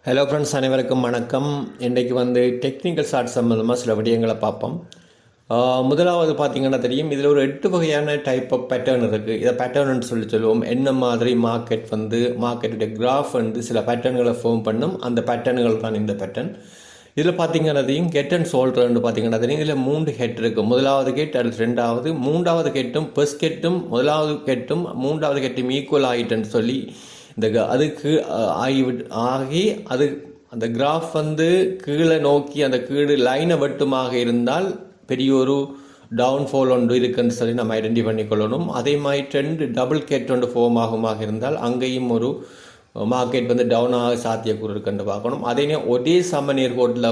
Hello friends, அனைவருக்கும் வணக்கம். இன்றைக்கு டெக்னிக்கல் சார்ட் சம்மந்தமாக சில விடயங்களை பார்ப்போம். முதலாவது பார்த்திங்கன்னா தெரியும், இதில் ஒரு 8 வகையான டைப் ஆஃப் பேட்டர்ன் இருக்குது. இதை பேட்டர்ன்னு சொல்லுவோம். என்ன மாதிரி மார்க்கெட்டுடைய கிராஃப் சில பேட்டர்ன்களை ஃபார்ம் பண்ணும். அந்த பேட்டர்ன்கள் தான் இந்த பேட்டர்ன். இதில் பார்த்திங்கன்னா தெரியும், கெட் அண்ட் சோல்டர்ன்னு பார்த்திங்கன்னா தெரியும். இதில் 3 ஹெட் இருக்குது. முதலாவது கெட், அடுத்து ரெண்டாவது, மூன்றாவது கெட்டும் ஃபர்ஸ்ட் கெட்டும் முதலாவது கெட்டும் மூன்றாவது கெட்டும் ஈக்குவல் ஆகிட்டுன்னு சொல்லி அதுக்கு ஆகி அது அந்த கிராஃப் கீழே நோக்கி அந்த கீழே லைனை வெட்டுமாக இருந்தால் பெரிய ஒரு டவுன்ஃபால் ஒன்று இருக்குன்னு சொல்லி நம்ம ஐடென்டி பண்ணிக்கொள்ளணும். அதே மாதிரி ட்ரெண்ட் டபுள் கேட் ஒன்று ஃபார்ம் ஆகுமாக இருந்தால் அங்கேயும் ஒரு மார்க்கெட் டவுன் ஆக சாத்தியக்கூறு இருக்குன்னு பார்க்கணும். அதே ஒரே சம நேர்கோட்டில்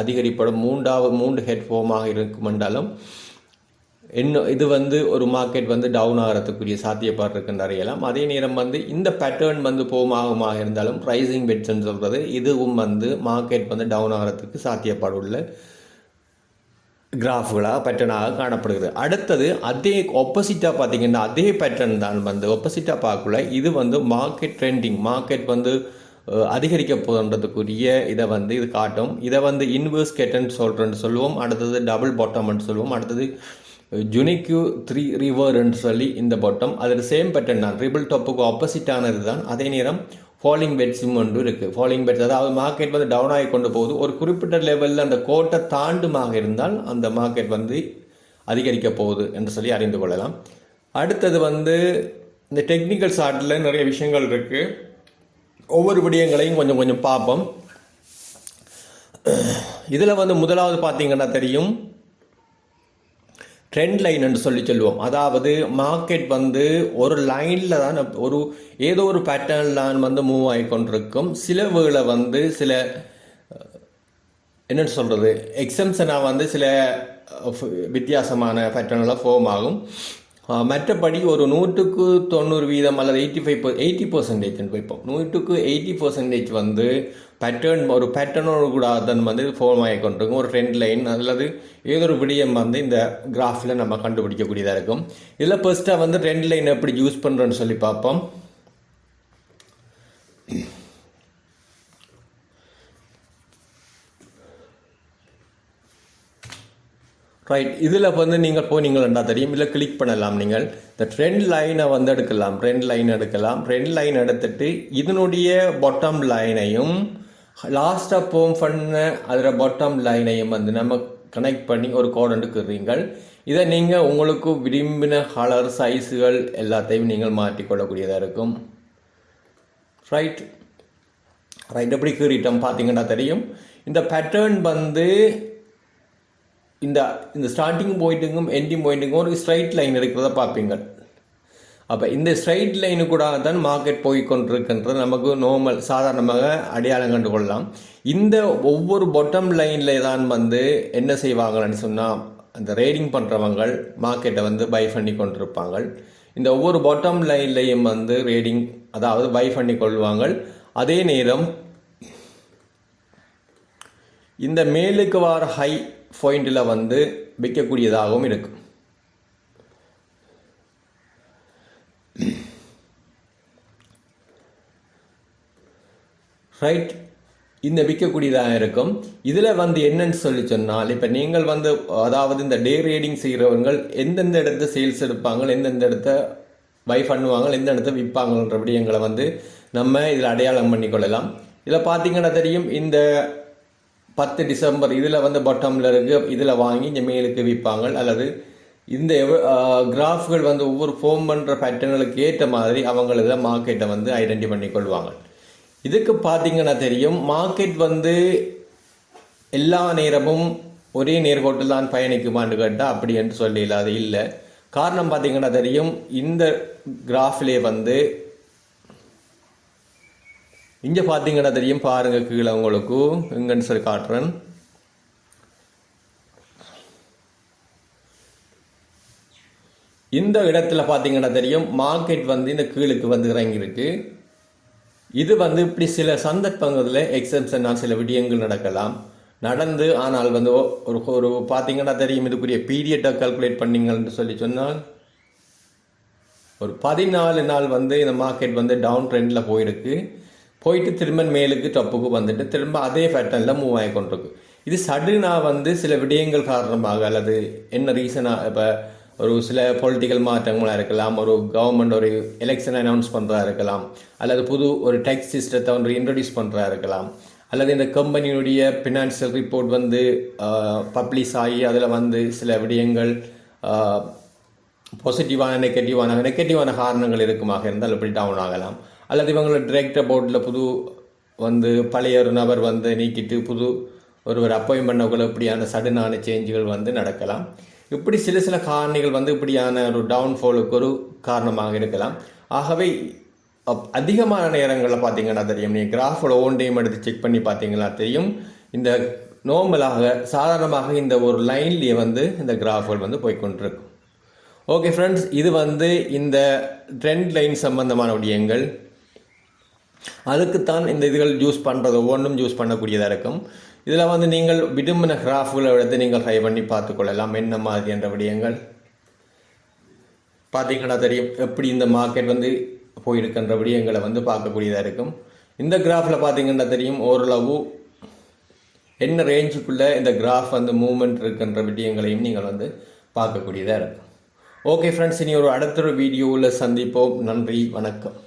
அதிகரிப்படும் 3 ஹெட் ஃபார்மாக இருக்கும் என்றாலும் இது ஒரு மார்க்கெட் டவுன் ஆகிறதுக்குரிய சாத்தியப்பாடு இருக்குன்னு அறியலாம். அதே நேரம் இந்த பேட்டர்ன் போமாக இருந்தாலும் ரைசிங் பெட்ஸ்ன்னு சொல்கிறது, இதுவும் மார்க்கெட் டவுன் ஆகிறதுக்கு சாத்தியப்பாடு உள்ள கிராஃப்களாக பேட்டர்னாக காணப்படுகிறது. அடுத்தது அதே ஆப்போசிட்டாக பார்த்திங்கன்னா அதே பேட்டர்ன் தான் ஆப்போசிட்டாக பார்க்கல. இது மார்க்கெட் ட்ரெண்டிங், மார்க்கெட் அதிகரிக்க போதுன்றதுக்குரிய இதை இது காட்டும். இதை இன்வெர்ஸ் கெட்ன்னு சொல்லுவோம். அடுத்தது டபுள் பாட்டம்னு சொல்லுவோம். அடுத்தது ஜுனிக்யூ 3 ரிவர்ன்னு சொல்லி இந்த பாட்டம். அதில் சேம் பேட்டர்ன் தான், ட்ரிபிள் டாப்புக்கு ஆப்போசிட்டானது தான். அதே நேரம் ஃபாலிங் பெட்ஸும் ஒன்று இருக்குது. ஃபாலிங் பெட்ஸ் அதாவது மார்க்கெட் டவுன் ஆகி கொண்டு போகுது. ஒரு குறிப்பிட்ட லெவலில் அந்த கோட்டை தாண்டுமாக இருந்தால் அந்த மார்க்கெட் அதிகரிக்க போகுது என்று சொல்லி அறிந்து கொள்ளலாம். அடுத்தது இந்த டெக்னிக்கல் சார்ட்டில் நிறைய விஷயங்கள் இருக்குது. ஒவ்வொரு விடயங்களையும் கொஞ்சம் கொஞ்சம் பார்ப்போம். இதில் முதலாவது பார்த்திங்கன்னா தெரியும், ட்ரெண்ட் லைன் என்று சொல்லுவோம். அதாவது மார்க்கெட் ஒரு லைனில் தான் ஏதோ ஒரு பேட்டர்னில் தான் மூவ் ஆகி கொண்டிருக்கும். சில வேளை சில என்னென்னு சொல்கிறது எக்ஸம்ஷனாக சில வித்தியாசமான பேட்டர்னில் ஃபார்ம் ஆகும். மற்றபடி ஒரு 100% அல்லது 80% வைப்போம். 100% பேட்டர்ன் ஒரு பேட்டர்னோடு கூட அதன் ஃபார்ம் ஆகி கொண்டிருக்கும். ஒரு ட்ரெண்ட் லைன் அல்லது ஏதோ ஒரு விடயம் இந்த கிராஃபில் நம்ம கண்டுபிடிக்கக்கூடியதாக இருக்கும். இதில் ஃபர்ஸ்ட்டாக ட்ரெண்ட் லைன் எப்படி யூஸ் பண்ணுறோன்னு சொல்லி பார்ப்போம். ரைட், இதில் நீங்கள் போனீங்களா தெரியும். இதில் கிளிக் பண்ணலாம். நீங்கள் இந்த ட்ரெண்ட் லைனை எடுக்கலாம். ட்ரெண்ட் லைன் எடுத்துட்டு இதனுடைய பாட்டம் லைனையும் லாஸ்ட்டாக ஃபார்ம் பண்ண அதில் பாட்டம் லைனையும் நம்ம கனெக்ட் பண்ணி ஒரு கோட் எடுக்கிறீங்கள். இதை நீங்கள் உங்களுக்கு விரும்பின கலர் சைஸுகள் எல்லாத்தையும் நீங்கள் மாற்றிக்கொள்ளக்கூடியதாக இருக்கும். ரைட், எப்படி கீறிட்டோம் பார்த்தீங்கன்னா தெரியும். இந்த பேட்டர்ன் இந்த ஸ்டார்டிங் பாயிண்ட்டுக்கும் எண்டிங் பாயிண்ட்டுக்கும் ஒரு ஸ்ட்ரைட் லைன் இருக்கிறத பார்ப்பீங்க. அப்போ இந்த ஸ்ட்ரைட் லைனு கூட தான் மார்க்கெட் போய்கொண்டிருக்கின்றது நமக்கு நார்மல் சாதாரணமாக அடையாளம் கண்டு கொள்ளலாம். இந்த ஒவ்வொரு பாட்டம் லைனில் தான் என்ன செய்வாங்கன்னு சொன்னால், அந்த ரேடிங் பண்ணுறவங்க மார்க்கெட்டை பை பண்ணி கொண்டிருப்பாங்க. இந்த ஒவ்வொரு பாட்டம் லைன்லையும் ரேடிங் அதாவது பை பண்ணி கொள்வாங்க. அதே நேரம் இந்த மேலுக்கு வர ஹை பாயிண்டில் விற்கக்கூடியதாகவும் இருக்கும். ரைட், இந்த விற்கக்கூடியதாக இருக்கும். இதில் என்னன்னு சொல்லி சொன்னால், இப்போ நீங்கள் அதாவது இந்த டே ரேடிங் செய்கிறவங்க எந்தெந்த இடத்த சேல்ஸ் எடுப்பாங்க, எந்தெந்த இடத்த பை பண்ணுவாங்க, எந்த இடத்த விற்பாங்கன்ற விடயங்களை நம்ம இதில் அடையாளம் பண்ணிக்கொள்ளலாம். இதில் பார்த்தீங்கன்னா தெரியும், இந்த 10 டிசம்பர் இதில் பாட்டமில் இருக்குது. இதில் வாங்கி இங்கே மேலுக்கு விற்பாங்க. அல்லது இந்த கிராஃப்கள் ஒவ்வொரு ஃபார்ம் பண்ணுற பேட்டர்னுக்கு ஏற்ற மாதிரி அவங்கள மார்க்கெட்டை ஐடென்டி பண்ணிக்கொள்வாங்க. இதுக்கு பார்த்தீங்கன்னா தெரியும், மார்க்கெட் எல்லா நேரமும் ஒரே நேர்கோட்டில் தான் பயணிக்குமான்னு கேட்டால் அப்படி என்று சொல்லி இல்லாத இல்லை. காரணம் பார்த்தீங்கன்னா தெரியும், இந்த கிராஃபிலே இங்கே பார்த்தீங்கன்னா தெரியும், பாருங்கள் கீழே உங்களுக்கு எங்கன்னு சொல்லி காட்டுறேன். இந்த இடத்துல பார்த்தீங்கன்னா தெரியும், மார்க்கெட் இந்த கீழுக்கு இறங்கியிருக்கு. இது இப்படி சில சந்தர்ப்பங்களில் எக்ஸப்ஷனாக சில விடயங்கள் நடந்து ஆனால் ஒரு பார்த்தீங்கன்னா தெரியும், இதுக்குரிய பீரியட்டை கால்குலேட் பண்ணிங்கன்னு சொல்லி சொன்னால் ஒரு 14 நாள் இந்த மார்க்கெட் டவுன் ட்ரெண்டில் போயிருக்கு. போயிட்டு திரும்ப மேலுக்கு டப்புக்கு வந்துட்டு திரும்ப அதே பேட்டர்னில் மூவ் ஆகி கொண்டிருக்கு. இது சடனாக வந்து சில விடயங்கள் காரணமாக அல்லது என்ன ரீசனாக இப்போ ஒரு சில பொலிட்டிக்கல் மாற்றங்களாக இருக்கலாம், ஒரு கவர்மெண்ட் ஒரு எலெக்ஷன் அனௌன்ஸ் பண்ணுறதா இருக்கலாம், அல்லது புது ஒரு டேக்ஸ் சிஸ்டத்தை ஒன்று இன்ட்ரடியூஸ் பண்ணுறதா இருக்கலாம், அல்லது இந்த கம்பெனியுடைய ஃபினான்சியல் ரிப்போர்ட் வந்து பப்ளிஷ் ஆகி அதில் வந்து சில விடயங்கள் பாசிட்டிவான நெகட்டிவான காரணங்கள் இருக்குமாக இருந்தால் இப்படி டவுன் ஆகலாம். அல்லது இவங்களோட டிரெக்டர் போர்டில் புது வந்து பழைய ஒரு நபர் வந்து நீக்கிட்டு புது ஒருவர் அப்பாயின்ட் பண்ணக்குள்ள இப்படியான சடனான சேஞ்சுகள் வந்து நடக்கலாம். இப்படி சில காரணிகள் வந்து இப்படியான ஒரு டவுன்ஃபாலுக்கு ஒரு காரணமாக இருக்கலாம். ஆகவே அதிகமான நேரங்களில் பார்த்தீங்கன்னா தெரியும், நீங்கள் கிராஃபில் ஓன் டைம் எடுத்து செக் பண்ணி பார்த்தீங்கன்னா தெரியும், இந்த நார்மலாக சாதாரணமாக இந்த ஒரு லைன்லேயே வந்து இந்த கிராஃப்கள் வந்து போய்கொண்டிருக்கும். ஓகே ஃப்ரெண்ட்ஸ், இது வந்து இந்த ட்ரெண்ட் லைன் சம்பந்தமான விடயங்கள். அதுக்குத்தான் இந்த இதுகள் யூஸ் பண்ணுறது, ஒவ்வொன்றும் யூஸ் பண்ணக்கூடியதாக இருக்கும். இதில் வந்து நீங்கள் விரும்பின கிராஃப்களை எடுத்து நீங்கள் ட்ரை பண்ணி பார்த்துக்கொள்ளலாம். என்ன மாதிரி என்ற விடயங்கள் பார்த்தீங்கன்னா தெரியும், எப்படி இந்த மார்க்கெட் வந்து போயிருக்கின்ற விடயங்களை வந்து பார்க்கக்கூடியதாக இருக்கும். இந்த கிராஃபில் பார்த்தீங்கன்னா தெரியும், ஓரளவு என்ன ரேஞ்சுக்குள்ளே இந்த கிராஃப் வந்து மூவ்மெண்ட் இருக்கின்ற விடயங்களையும் நீங்கள் வந்து பார்க்கக்கூடியதாக இருக்கும். ஓகே ஃப்ரெண்ட்ஸ், இனி ஒரு அடுத்த வீடியோவில் சந்திப்போம். நன்றி, வணக்கம்.